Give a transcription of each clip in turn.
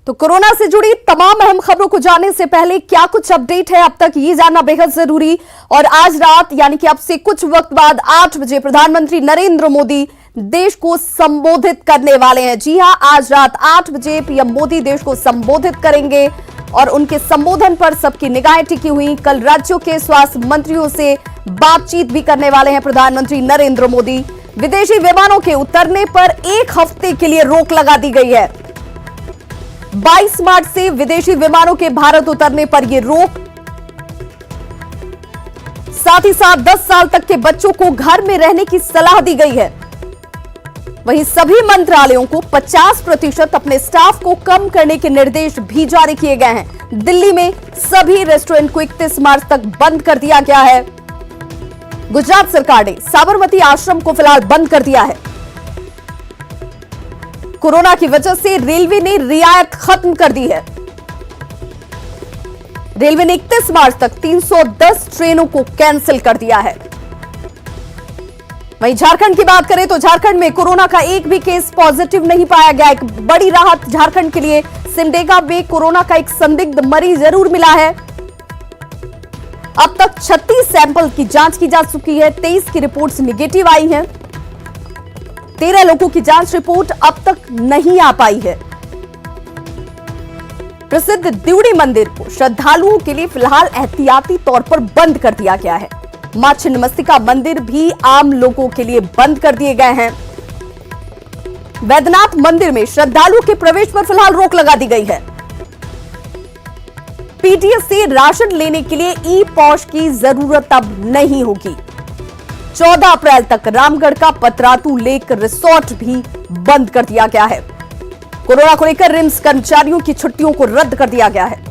तो कोरोना से जुड़ी तमाम अहम खबरों को जानने से पहले क्या कुछ अपडेट है अब तक, ये जानना बेहद जरूरी। और आज रात यानी कि अब से कुछ वक्त बाद 8 बजे प्रधानमंत्री नरेंद्र मोदी देश को संबोधित करने वाले हैं। जी हां, आज रात 8 बजे पीएम मोदी देश को संबोधित करेंगे और उनके संबोधन पर सबकी निगाहें टिकी हुई। कल राज्यों के स्वास्थ्य मंत्रियों से बातचीत भी करने वाले हैं प्रधानमंत्री नरेंद्र मोदी। विदेशी विमानों के उतरने पर 1 हफ्ते के लिए रोक लगा दी गई है। 22 मार्च से विदेशी विमानों के भारत उतरने पर यह रोक, साथ ही साथ 10 साल तक के बच्चों को घर में रहने की सलाह दी गई है। वहीं सभी मंत्रालयों को 50% अपने स्टाफ को कम करने के निर्देश भी जारी किए गए हैं। दिल्ली में सभी रेस्टोरेंट को 31 मार्च तक बंद कर दिया गया है। गुजरात सरकार ने साबरमती आश्रम को फिलहाल बंद कर दिया है। कोरोना की वजह से रेलवे ने रियायत खत्म कर दी है। रेलवे ने 31 मार्च तक 310 ट्रेनों को कैंसिल कर दिया है। वहीं झारखंड की बात करें तो झारखंड में कोरोना का एक भी केस पॉजिटिव नहीं पाया गया। एक बड़ी राहत झारखंड के लिए, सिमडेगा में कोरोना का एक संदिग्ध मरीज जरूर मिला है। अब तक 36 सैंपल की जांच की जा चुकी है। 23 की रिपोर्ट्स निगेटिव आई हैं। 13 लोगों की जांच रिपोर्ट अब तक नहीं आ पाई है। प्रसिद्ध द्यूडी मंदिर को श्रद्धालुओं के लिए फिलहाल एहतियाती तौर पर बंद कर दिया गया है। मां छिन्नमस्तिका मंदिर भी आम लोगों के लिए बंद कर दिए गए हैं। वैद्यनाथ मंदिर में श्रद्धालुओं के प्रवेश पर फिलहाल रोक लगा दी गई है। पीटीएस से राशन लेने के लिए ई पॉश की जरूरत अब नहीं होगी। 14 अप्रैल तक रामगढ़ का पतरातू लेक रिसोर्ट भी बंद कर दिया गया है। कोरोना को लेकर रिम्स कर्मचारियों की छुट्टियों को रद्द कर दिया गया है।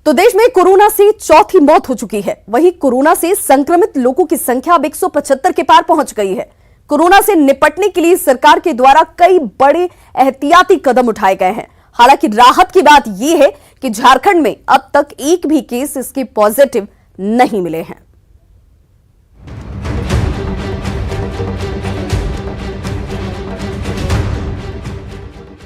तो देश में कोरोना से चौथी मौत हो चुकी है। वहीं कोरोना से संक्रमित लोगों की संख्या अब 175 के पार पहुंच गई है। कोरोना से निपटने के लिए सरकार के द्वारा कई बड़े एहतियाती कदम उठाए गए हैं। हालांकि राहत की बात यह है कि झारखंड में अब तक एक भी केस इसके पॉजिटिव नहीं मिले हैं।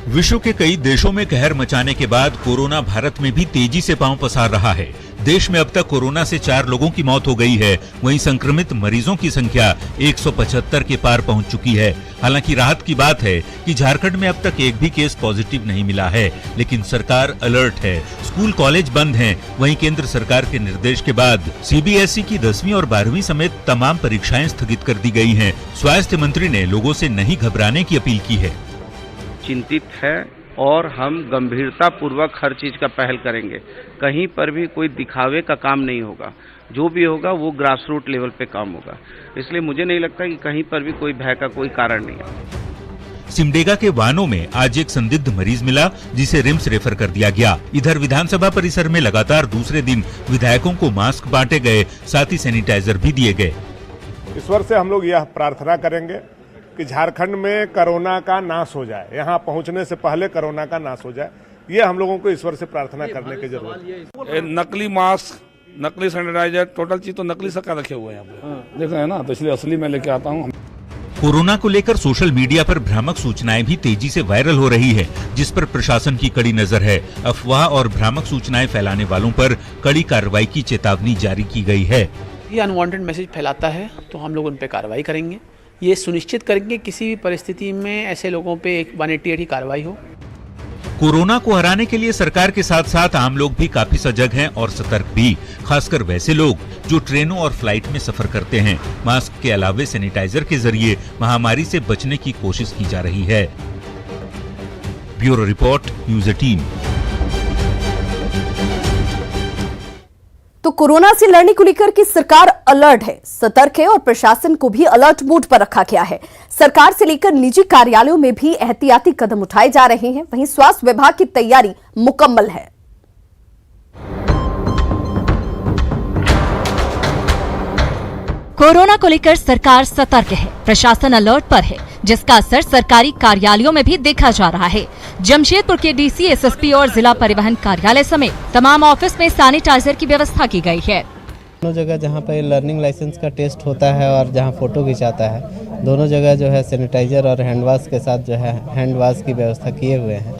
विश्व के कई देशों में कहर मचाने के बाद कोरोना भारत में भी तेजी से पांव पसार रहा है। देश में अब तक कोरोना से 4 लोगों की मौत हो गई है। वहीं संक्रमित मरीजों की संख्या 175 के पार पहुंच चुकी है। हालांकि राहत की बात है कि झारखंड में अब तक एक भी केस पॉजिटिव नहीं मिला है, लेकिन सरकार अलर्ट है। स्कूल कॉलेज बंद हैं। वहीं केंद्र सरकार के निर्देश के बाद सीबीएसई की 10वीं और 12वीं समेत तमाम परीक्षाएं स्थगित कर दी गई हैं। स्वास्थ्य मंत्री ने लोगों से नहीं घबराने की अपील की है। चिंतित है और हम गंभीरता पूर्वक हर चीज का पहल करेंगे। कहीं पर भी कोई दिखावे का काम नहीं होगा। जो भी होगा वो ग्रास रूट लेवल पे काम होगा। इसलिए मुझे नहीं लगता कि कहीं पर भी कोई भय का कोई कारण नहीं है। सिमडेगा के वानों में आज एक संदिग्ध मरीज मिला, जिसे रिम्स रेफर कर दिया गया। इधर विधानसभा परिसर में लगातार दूसरे दिन विधायकों को मास्क बांटे गए, साथ ही सैनिटाइजर भी दिए गए। ईश्वर से हम लोग यह प्रार्थना करेंगे कि झारखंड में कोरोना का नाश हो जाए, यहाँ पहुँचने से पहले कोरोना का नाश हो जाए। ये हम लोगों को ईश्वर से प्रार्थना करने की जरूरत है। नकली मास्क, नकली सैनिटाइजर, टोटल चीज तो नकली सबका रखे हुए हैं यहाँ पे, देख रहे हैं ना, तो इसलिए असली में लेके आता हूँ। कोरोना को लेकर सोशल मीडिया पर भ्रामक सूचनाएं भी तेजी से वायरल हो रही है, जिस पर प्रशासन की कड़ी नजर है। अफवाह और भ्रामक सूचनाएं फैलाने वालों पर कड़ी कार्रवाई की चेतावनी जारी की गई है। ये अनवांटेड मैसेज फैलाता है तो हम लोग उन पर कार्रवाई करेंगे। ये सुनिश्चित करेंगे किसी भी परिस्थिति में ऐसे लोगों पे एक 180 कार्रवाई हो। कोरोना को हराने के लिए सरकार के साथ साथ आम लोग भी काफी सजग हैं और सतर्क भी, खासकर वैसे लोग जो ट्रेनों और फ्लाइट में सफर करते हैं। मास्क के अलावे सैनिटाइजर के जरिए महामारी से बचने की कोशिश की जा रही है। Bureau report, news 18। तो कोरोना से लड़ने को लेकर की सरकार अलर्ट है, सतर्क है और प्रशासन को भी अलर्ट मोड पर रखा गया है। सरकार से लेकर निजी कार्यालयों में भी एहतियाती कदम उठाए जा रहे हैं। वहीं स्वास्थ्य विभाग की तैयारी मुकम्मल है। कोरोना को लेकर सरकार सतर्क है, प्रशासन अलर्ट पर है, जिसका असर सरकारी कार्यालयों में भी देखा जा रहा है। जमशेदपुर के डीसी, एसएसपी और जिला परिवहन कार्यालय समेत तमाम ऑफिस में सैनिटाइजर की व्यवस्था की गई है। दोनों जगह जहाँ पर लर्निंग लाइसेंस का टेस्ट होता है और जहाँ फोटो खिंचाता है, दोनों जगह जो है सैनिटाइजर और हैंड वॉश के साथ जो है हैंड वॉश की व्यवस्था किए हुए हैं।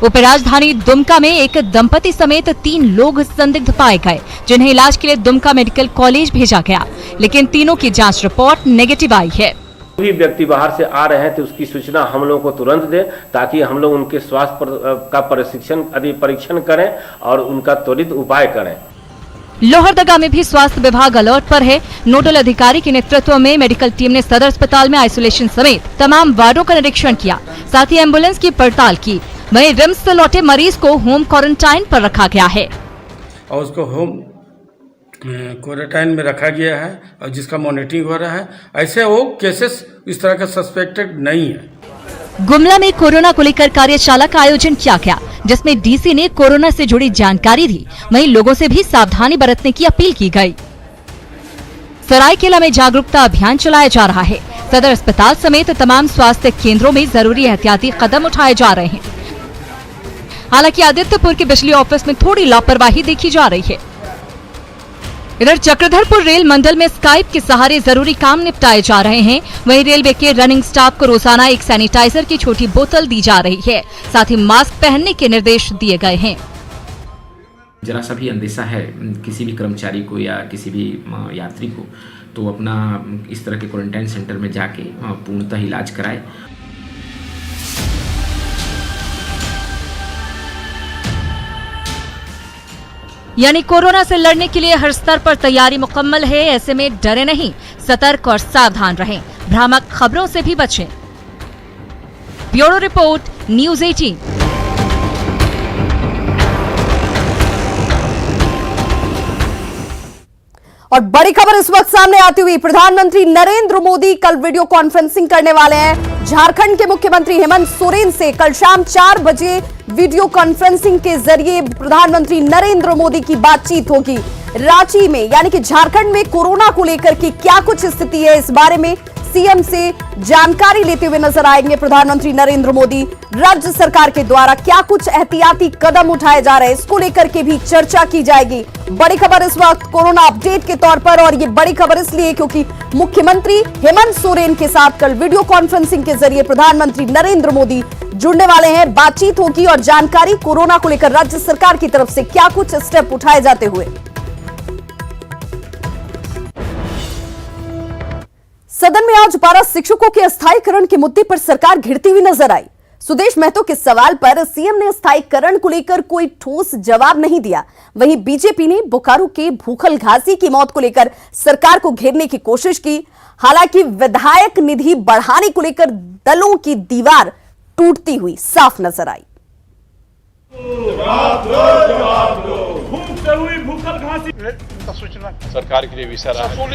उपराजधानी दुमका में एक दंपति समेत 3 लोग संदिग्ध पाए गए, जिन्हें इलाज के लिए दुमका मेडिकल कॉलेज भेजा गया, लेकिन तीनों की जांच रिपोर्ट नेगेटिव आई है। कोई व्यक्ति बाहर से आ रहे हैं तो उसकी सूचना हम लोगों को तुरंत दें, ताकि हम लोग उनके स्वास्थ्य का परीक्षण करें और उनका त्वरित उपाय करें। लोहरदगा में भी स्वास्थ्य विभाग अलर्ट पर है। नोडल अधिकारी के नेतृत्व में मेडिकल टीम ने सदर अस्पताल में आइसोलेशन समेत तमाम वार्डों का निरीक्षण किया, साथ ही एम्बुलेंस की पड़ताल की। वहीं रिम्स से लौटे मरीज को होम क्वारंटाइन पर रखा गया है और उसको होम क्वारंटाइन में रखा गया है और जिसका मॉनिटरिंग हो रहा है। ऐसे वो केसेस इस तरह का सस्पेक्टेड नहीं है। गुमला में कोरोना को लेकर कार्यशाला का आयोजन किया गया, जिसमें डीसी ने कोरोना से जुड़ी जानकारी दी। वहीं लोगों से भी सावधानी बरतने की अपील की गई। सरायकेला में जागरूकता अभियान चलाया जा रहा है। सदर अस्पताल समेत तमाम स्वास्थ्य केंद्रों में जरूरी एहतियाती कदम उठाए जा रहे हैं। हालांकि आदित्यपुर के बिजली ऑफिस में थोड़ी लापरवाही देखी जा रही है। इधर चक्रधरपुर रेल मंडल में स्काइप के सहारे जरूरी काम निपटाए जा रहे हैं। वहीं रेलवे के रनिंग स्टाफ को रोजाना एक सैनिटाइजर की छोटी बोतल दी जा रही है, साथ ही मास्क पहनने के निर्देश दिए गए हैं। जरा सा भी अंदेशा है किसी भी कर्मचारी को या किसी भी यात्री को, तो अपना इस तरह के क्वारंटाइन सेंटर में जाके पूर्णतः इलाज कराए। यानी कोरोना से लड़ने के लिए हर स्तर पर तैयारी मुकम्मल है। ऐसे में डरे नहीं, सतर्क और सावधान रहें, भ्रामक खबरों से भी बचें। Bureau report, news 18। और बड़ी खबर इस वक्त सामने आती हुई, प्रधानमंत्री नरेंद्र मोदी कल वीडियो कॉन्फ्रेंसिंग करने वाले हैं। झारखंड के मुख्यमंत्री हेमंत सोरेन से कल शाम 4 बजे वीडियो कॉन्फ्रेंसिंग के जरिए प्रधानमंत्री नरेंद्र मोदी की बातचीत होगी। रांची में यानी कि झारखंड में कोरोना को लेकर के क्या कुछ स्थिति है, इस बारे में सीएम से जानकारी लेते हुए नजर आएंगे प्रधानमंत्री नरेंद्र मोदी। राज्य सरकार के द्वारा क्या कुछ एहतियाती कदम उठाए जा रहे हैं, इसको लेकर के भी चर्चा की जाएगी। बड़ी खबर इस वक्त कोरोना अपडेट के तौर पर, और ये बड़ी खबर इसलिए क्योंकि मुख्यमंत्री हेमंत सोरेन के साथ कल वीडियो कॉन्फ्रेंसिंग के जरिए प्रधानमंत्री नरेंद्र मोदी जुड़ने वाले हैं। बातचीत होगी और जानकारी कोरोना को लेकर राज्य सरकार की तरफ से क्या कुछ स्टेप उठाए जाते हुए। सदन में आज पारा शिक्षकों के अस्थायीकरण के मुद्दे पर सरकार घिरती हुई नजर आई। सुदेश महतो के सवाल पर सीएम ने अस्थायीकरण को लेकर कोई ठोस जवाब नहीं दिया। वहीं बीजेपी ने बोकारो के भूखल घासी की मौत को लेकर सरकार को घेरने की कोशिश की। हालांकि विधायक निधि बढ़ाने को लेकर दलों की दीवार टूटती हुई साफ नजर आई। सरकार के लिए विषय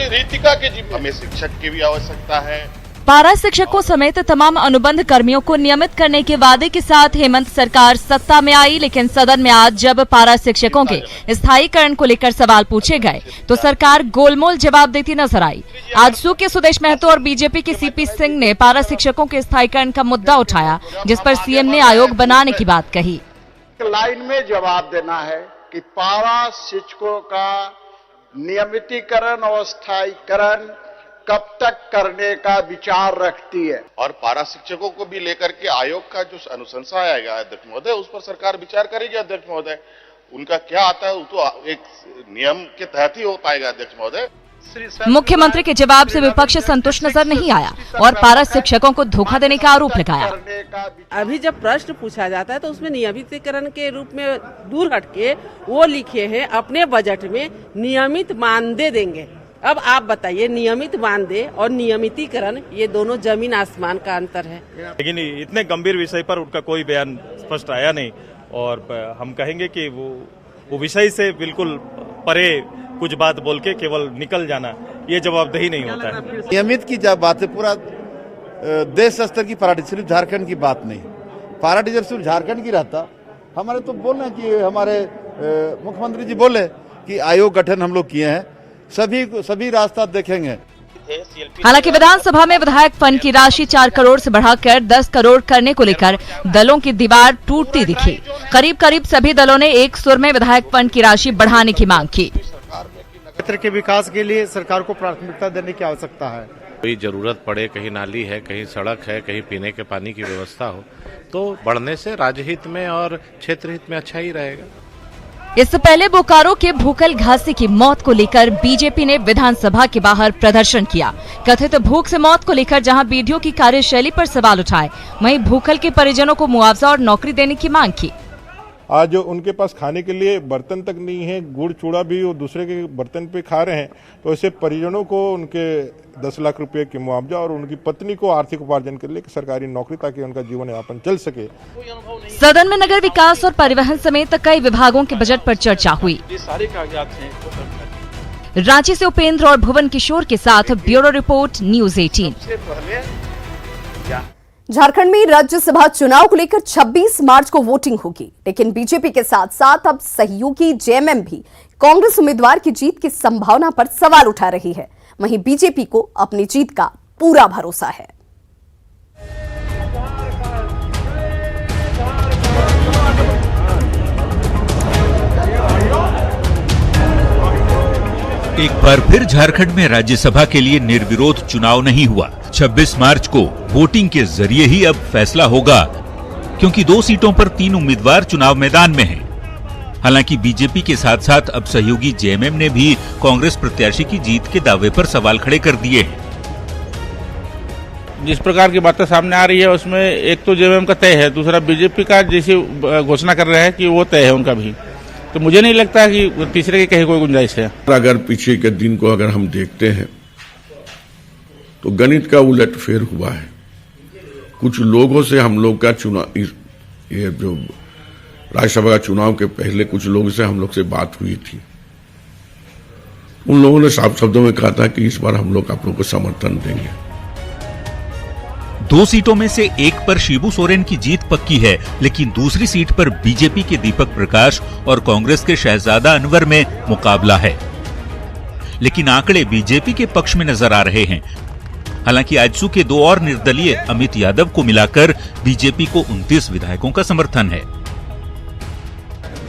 रीतिका के हमें शिक्षक की भी आवश्यकता है। पारा शिक्षकों समेत तमाम अनुबंध कर्मियों को नियमित करने के वादे के साथ हेमंत सरकार सत्ता में आई, लेकिन सदन में आज जब पारा शिक्षकों के स्थायीकरण को लेकर सवाल पूछे गए तो सरकार गोलमोल जवाब देती नजर आई। आजसू के सुदेश महतो और बीजेपी के सीपी सिंह ने पारा शिक्षकों के स्थायीकरण का मुद्दा उठाया, जिस पर सीएम ने आयोग बनाने की बात कही। लाइन में जवाब देना है कि पारा शिक्षकों का नियमितीकरण और स्थायीकरण कब तक करने का विचार रखती है, और पारा शिक्षकों को भी लेकर के आयोग का जो अनुशंसा आएगा अध्यक्ष महोदय, उस पर सरकार विचार करेगी। अध्यक्ष महोदय, उनका क्या आता है वो तो एक नियम के तहत ही हो पाएगा। अध्यक्ष महोदय, मुख्यमंत्री के जवाब से विपक्ष संतुष्ट नजर नहीं आया और पारा शिक्षकों को धोखा देने का आरोप लगाया। अभी जब प्रश्न पूछा जाता है तो उसमें नियमितीकरण के रूप में दूर हटके वो लिखे हैं अपने बजट में नियमित मानदेय देंगे। अब आप बताइए, नियमित मानदेय और नियमितीकरण ये दोनों जमीन आसमान का अंतर है। लेकिन इतने गंभीर विषय पर उनका कोई बयान स्पष्ट आया नहीं, और हम कहेंगे कि वो विषय से बिल्कुल परे कुछ बात बोल के केवल निकल जाना, ये जवाबदेही नहीं होता है। नियमित की जब बात है, पूरा देश स्तर की पार्टी, सिर्फ झारखंड की बात नहीं। पार्टी जब सिर्फ झारखंड की रहता, हमारे तो बोलना कि हमारे मुख्यमंत्री जी बोले कि आयोग गठन हम लोग किए हैं, सभी रास्ता देखेंगे। हालांकि विधानसभा में विधायक फंड की राशि 4 करोड़ से बढ़ाकर 10 करोड़ करने को लेकर दलों की दीवार टूटती दिखी। करीब करीब सभी दलों ने एक सुर में विधायक फंड की राशि बढ़ाने की मांग की। क्षेत्र के विकास के लिए सरकार को प्राथमिकता देने की आवश्यकता है। कोई ज़रूरत पड़े, कहीं नाली है, कहीं सड़क है, कहीं पीने के पानी की व्यवस्था हो, तो बढ़ने से राज्य हित में और क्षेत्र हित में अच्छा ही रहेगा। इससे पहले बोकारो के भूखल घासी की मौत को लेकर बीजेपी ने विधानसभा के बाहर प्रदर्शन किया। कथित भूख से मौत को लेकर जहां बीडीओ की कार्यशैली पर सवाल उठाए, वहीं भूखल के परिजनों को मुआवजा और नौकरी देने की मांग की। आज उनके पास खाने के लिए बर्तन तक नहीं है, गुड़ चूड़ा भी वो दूसरे के बर्तन पे खा रहे हैं, तो ऐसे परिजनों को उनके 10 लाख रुपए की मुआवजा और उनकी पत्नी को आर्थिक उपार्जन के लिए सरकारी नौकरी, ताकि उनका जीवन यापन चल सके। सदन में नगर विकास और परिवहन समेत कई विभागों के बजट पर चर्चा हुई। रांची से उपेंद्र और भुवन किशोर के साथ ब्यूरो रिपोर्ट, न्यूज़ 18। झारखंड में राज्यसभा चुनाव को लेकर 26 मार्च को वोटिंग होगी, लेकिन बीजेपी के साथ साथ अब सहयोगी जेएमएम भी कांग्रेस उम्मीदवार की जीत की संभावना पर सवाल उठा रही है। वहीं बीजेपी को अपनी जीत का पूरा भरोसा है। एक बार फिर झारखंड में राज्यसभा के लिए निर्विरोध चुनाव नहीं हुआ। 26 मार्च को वोटिंग के जरिए ही अब फैसला होगा, क्योंकि 2 सीटों पर 3 उम्मीदवार चुनाव मैदान में हैं। हालांकि बीजेपी के साथ साथ अब सहयोगी जेएमएम ने भी कांग्रेस प्रत्याशी की जीत के दावे पर सवाल खड़े कर दिए हैं। जिस प्रकार की बातें सामने आ रही है उसमें एक तो जेएमएम का तय है, दूसरा बीजेपी का जैसी घोषणा कर रहे हैं कि वो तय है उनका भी, तो मुझे नहीं लगता कि तीसरे की कहीं कोई गुंजाइश है। अगर पीछे के दिन को अगर हम देखते हैं तो गणित का उलटफेर हुआ है। कुछ लोगों से हम लोग का चुनाव, ये जो राज्यसभा का चुनाव के पहले कुछ लोगों से हम लोग से बात हुई थी, उन लोगों ने साफ शब्दों में कहा था कि इस बार हम लोग आप लोग को समर्थन देंगे। 2 सीटों में से एक पर शिबू सोरेन की जीत पक्की है, लेकिन दूसरी सीट पर बीजेपी के दीपक प्रकाश और कांग्रेस के शहजादा अनवर में मुकाबला है। लेकिन आंकड़े बीजेपी के पक्ष में नजर आ रहे हैं। हालांकि आजसू के 2 और निर्दलीय अमित यादव को मिलाकर बीजेपी को 29 विधायकों का समर्थन है।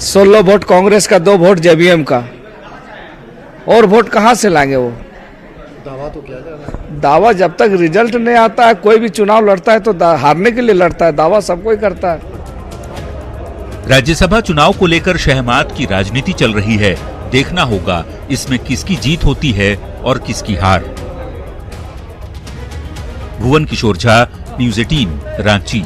16 वोट कांग्रेस का, 2 वोट जेबीएम का, और वोट कहां से लाएंगे वो? दावा तो क्या करना? दावा जब तक रिजल्ट नहीं आता है, कोई भी चुनाव लड़ता है तो हारने के लिए लड़ता है, दावा सब कोई करता है। राज्यसभा चुनाव को लेकर शहमात की राजनीति चल रही है। देखना होगा इसमें किसकी जीत होती है और किसकी हार। भुवन किशोर झा, न्यूज़ 18, रांची।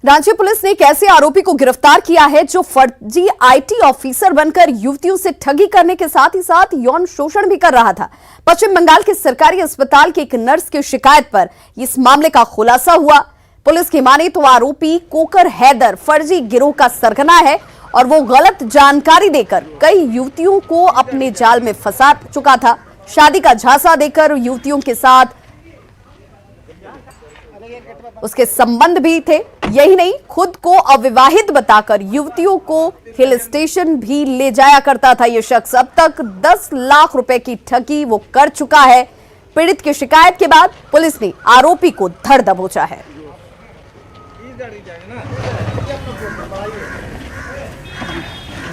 रांची पुलिस ने एक ऐसे आरोपी को गिरफ्तार किया है जो फर्जी आईटी ऑफिसर बनकर युवतियों से ठगी करने के साथ ही साथ यौन शोषण भी कर रहा था। पश्चिम बंगाल के सरकारी अस्पताल के एक नर्स की शिकायत पर इस मामले का खुलासा हुआ। पुलिस की माने तो आरोपी कोकर हैदर फर्जी गिरोह का सरगना है और वो गलत जानकारी देकर कई युवतियों को अपने जाल में फंसा चुका था। शादी का झांसा देकर युवतियों के साथ उसके संबंध भी थे। यही नहीं, खुद को अविवाहित बताकर युवतियों को हिल स्टेशन भी ले जाया करता था ये शख्स। अब तक 10 लाख रुपए की ठगी वो कर चुका है। पीड़ित की शिकायत के बाद पुलिस ने आरोपी को धर दबोचा है।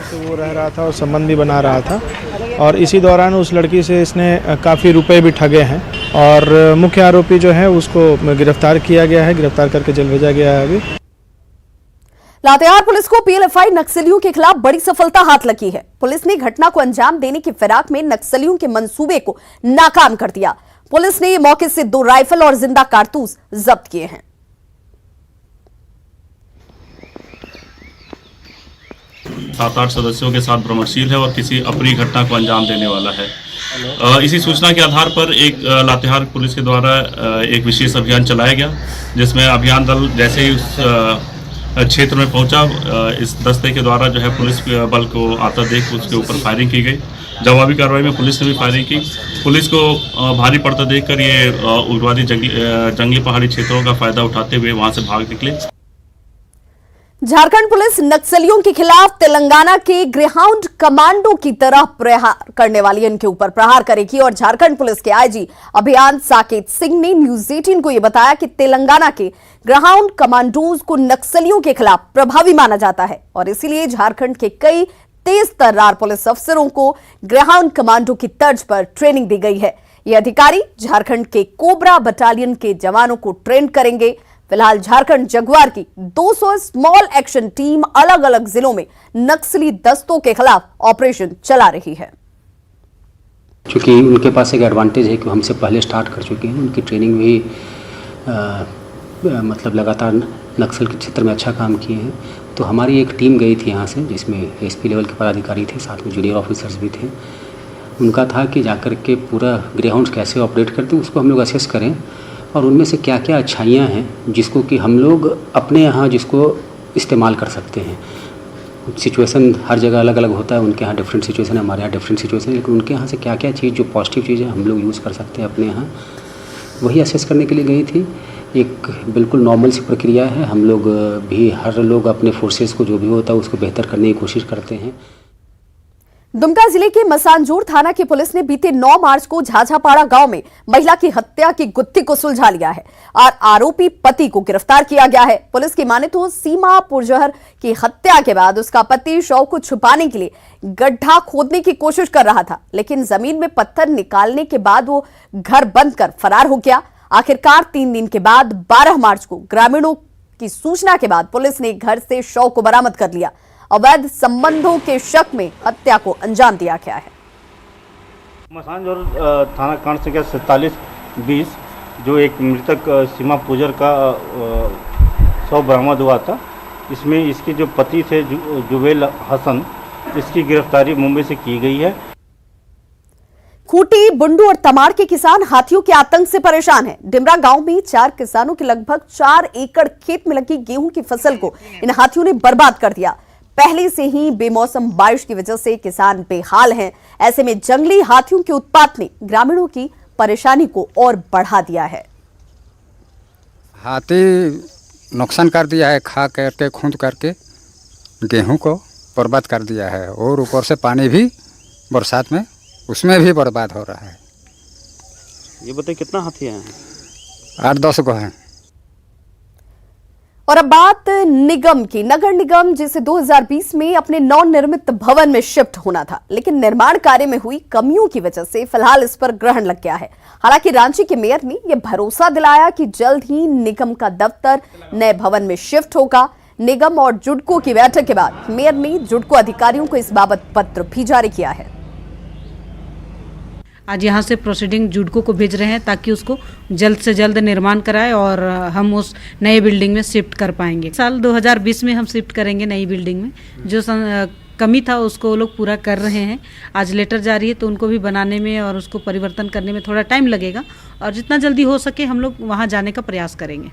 तो वो रह रहा था और संबंध भी बना रहा था, और इसी दौरान उस लड़की से इसने काफ़ी रुपए भी ठगे हैं, और मुख्य आरोपी जो है उसको गिरफ्तार किया गया है, गिरफ्तार करके जेल भेजा गया है। अभी लातेहार पुलिस को पीएलएफआई नक्सलियों के खिलाफ बड़ी सफलता हाथ लगी है। पुलिस ने घटना को अंजाम देने की फिराक में नक्सलियों के मंसूबे को नाकाम कर दिया। पुलिस ने मौके से 2 राइफल और जिंदा कारतूस जब्त किए हैं। 7-8 सदस्यों के साथ भ्रमणशील है और किसी अप्रिय घटना को अंजाम देने वाला है। इसी सूचना के आधार पर एक लातेहार पुलिस के द्वारा एक विशेष अभियान चलाया गया, जिसमें अभियान दल जैसे ही उस क्षेत्र में पहुंचा, इस दस्ते के द्वारा जो है पुलिस बल को आता देख उसके ऊपर फायरिंग की गई। जवाबी कार्रवाई में पुलिस ने भी फायरिंग की। पुलिस को भारी पड़ता देखकर ये उग्रवादी जंगली पहाड़ी क्षेत्रों का फायदा उठाते हुए वहां से भाग निकले। झारखंड पुलिस नक्सलियों के खिलाफ तेलंगाना के ग्रेहाउंड कमांडो की तरह प्रहार करने वाली इनके ऊपर प्रहार करेगी। और झारखंड पुलिस के आईजी अभियान साकेत सिंह ने न्यूज़ 18 को यह बताया कि तेलंगाना के ग्रेहाउंड कमांडोज को नक्सलियों के खिलाफ प्रभावी माना जाता है और इसीलिए झारखंड के कई तेज तर्रार पुलिस अफसरों को ग्रेहाउंड कमांडो की तर्ज पर ट्रेनिंग दी गई है। ये अधिकारी झारखंड के कोबरा बटालियन के जवानों को ट्रेन करेंगे। फिलहाल झारखंड जगुआर की 200 स्मॉल एक्शन टीम अलग अलग जिलों में नक्सली दस्तों के खिलाफ ऑपरेशन चला रही है। क्योंकि उनके पास एक एडवांटेज है कि हमसे पहले स्टार्ट कर चुके हैं, उनकी ट्रेनिंग भी मतलब लगातार नक्सल के क्षेत्र में अच्छा काम किए हैं। तो हमारी एक टीम गई थी यहाँ से, जिसमें एसपी लेवल के पदाधिकारी थे, साथ में जूनियर ऑफिसर्स भी थे। उनका था कि जाकर के पूरा ग्रेहाउंड कैसे ऑपरेट करते हैं उसको हम लोग असेस करें और उनमें से क्या क्या अच्छाइयाँ हैं जिसको कि हम लोग अपने यहाँ जिसको इस्तेमाल कर सकते हैं। सिचुएशन हर जगह अलग अलग होता है, उनके यहाँ डिफरेंट सिचुएशन है, हमारे यहाँ डिफरेंट सिचुएशन है, लेकिन उनके यहाँ से क्या क्या चीज़ जो पॉजिटिव चीज़ है हम लोग यूज़ कर सकते हैं अपने यहाँ, वही असेस करने के लिए गई थी। एक बिल्कुल नॉर्मल सी प्रक्रिया है। हम लोग भी हर लोग अपने फोर्सेस को जो भी होता है उसको बेहतर करने की कोशिश करते हैं। दुमका जिले के मसानजोर थाना की पुलिस ने बीते 9 मार्च को झाझापाड़ा गांव में महिला की हत्या की गुत्थी को सुलझा लिया है और आरोपी पति को गिरफ्तार किया गया है। पुलिस की माने तो सीमा पुरजहर की हत्या के बाद उसका पति शव को छुपाने के लिए गड्ढा खोदने की कोशिश कर रहा था, लेकिन जमीन में पत्थर निकालने के बाद वो घर बंद कर फरार हो गया। आखिरकार 3 दिन के बाद 12 मार्च को ग्रामीणों की सूचना के बाद पुलिस ने घर से शव को बरामद कर लिया। अवैध संबंधों के शक में हत्या को अंजाम दिया गया है। मसानजोर थाना कांड संख्या 47-20 जो एक मृतक सीमा पुजर का शव बरामद हुआ था, इसमें इसके जो पति थे जुबेल हसन, इसकी गिरफ्तारी मुंबई से की गई है। खूंटी, बुंडू और तमाड़ के किसान हाथियों के आतंक से परेशान हैं। डिमरा गांव में 4 किसानों के लगभग 4 एकड़ खेत में लगी गेहूं की फसल को इन हाथियों ने बर्बाद कर दिया। पहले से ही बेमौसम बारिश की वजह से किसान बेहाल हैं। ऐसे में जंगली हाथियों के उत्पात ने ग्रामीणों की परेशानी को और बढ़ा दिया है। हाथी नुकसान कर दिया है, खा करके खूंद करके गेहूं को बर्बाद कर दिया है और ऊपर से पानी भी बरसात में उसमें भी बर्बाद हो रहा है। ये बताइए कितना हाथी हैं? 8-10 को हैं। और अब बात निगम की। नगर निगम जिसे 2020 में अपने नवनिर्मित भवन में शिफ्ट होना था, लेकिन निर्माण कार्य में हुई कमियों की वजह से फिलहाल इस पर ग्रहण लग गया है। हालांकि रांची के मेयर ने यह भरोसा दिलाया कि जल्द ही निगम का दफ्तर नए भवन में शिफ्ट होगा। निगम और जुडको की बैठक के बाद मेयर ने जुडको अधिकारियों को इस बाबत पत्र भी जारी किया है। आज यहाँ से प्रोसीडिंग जुडको को भेज रहे हैं ताकि उसको जल्द से जल्द निर्माण कराए और हम उस नए बिल्डिंग में शिफ्ट कर पाएंगे। साल 2020 में हम शिफ्ट करेंगे नई बिल्डिंग में। जो कमी था उसको वो लोग पूरा कर रहे हैं। आज लेटर जारी है तो उनको भी बनाने में और उसको परिवर्तन करने में थोड़ा टाइम लगेगा और जितना जल्दी हो सके हम लोग वहाँ जाने का प्रयास करेंगे।